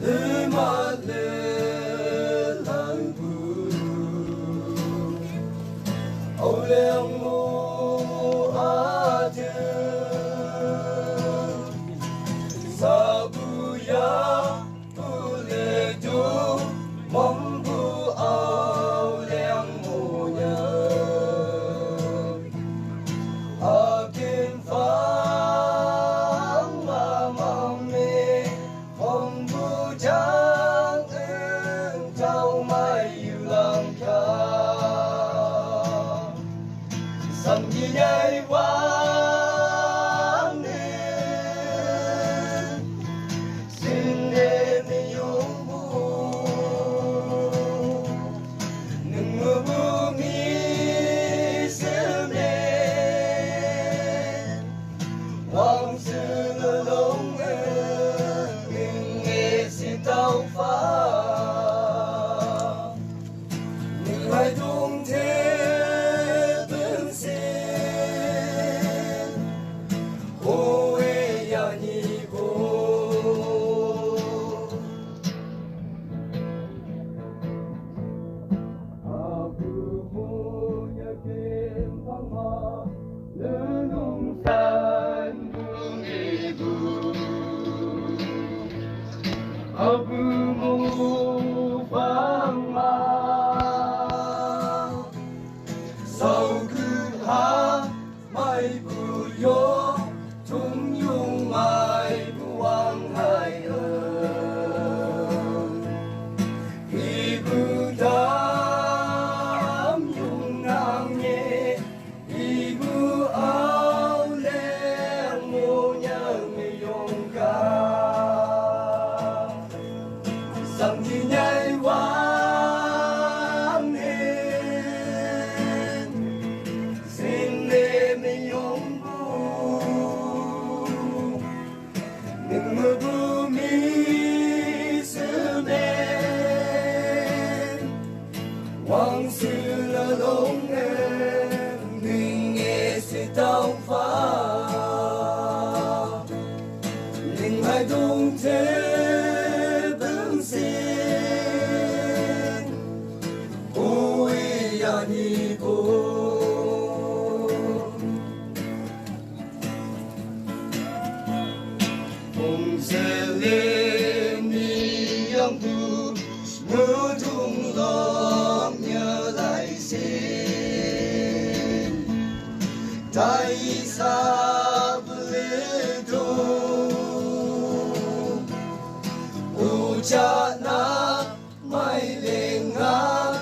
le male langu oleh mu aja sabuya boleh do mampu oleh munya akin phang mami phong bu trang ưng trao mai yêu lang ca sang như nhai vang nên xin đến yêu bu nâng mưa bu mi sớm đến hoàng sư lông tàu phá nhưng lại đúng thế tương xin ô ê ya ni cô aku punya kemana lenung san ibu abu mu phang ma sau cứ ha mai bu yo chung yung mai bu wang hai ibu dam yung ngang ye ibu ao leng mo nhang yung ca sang như nhai vang nên xin đêm yung bu đừng mơ bu mi sớm đến hoàng sư là lông em đừng nghe sự tao phá đừng hai đông thế 아니고 봉쇄의 미영부 무중 lòng nhớ lại xin tại sao lê đô u cha na mai lên ngã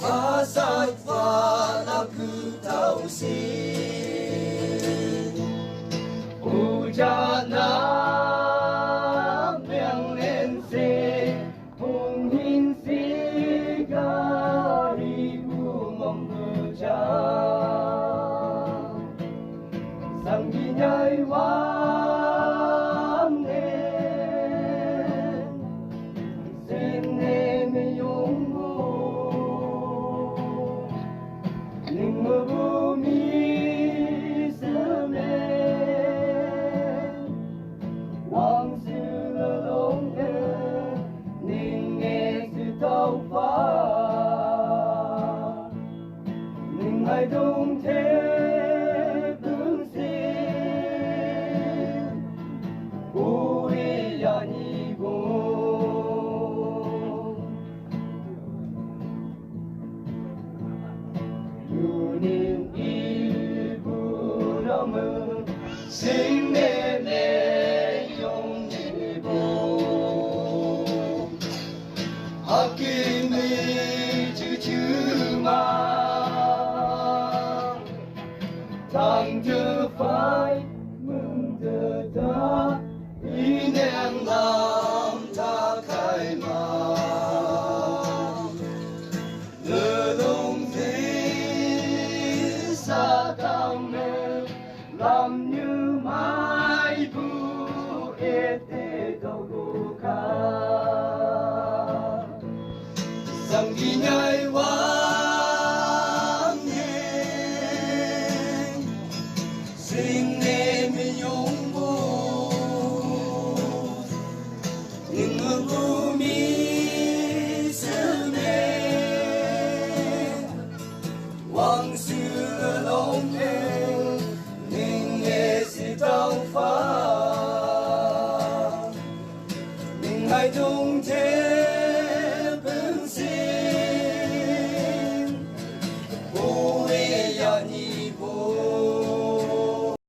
masat và là cứ tao xin u cha na miang lên se hùng hin si gari u mong mơ cha sang đi nhai vang nên xin nên yung mơ mi sớm đến hoàng sư lông nên nghe sự tao phá nên ai đông thế tương xin ôi ya ni go 유님 이부름은 생내 내 용기고 아낌을 주주마 당주 phải mừng ta ý nàng làm ta khai mà xa cao mê làm như mai bu ê tê đâu đủ ca 无迷思念，往事的浓烈，明夜是刀法，命海中天。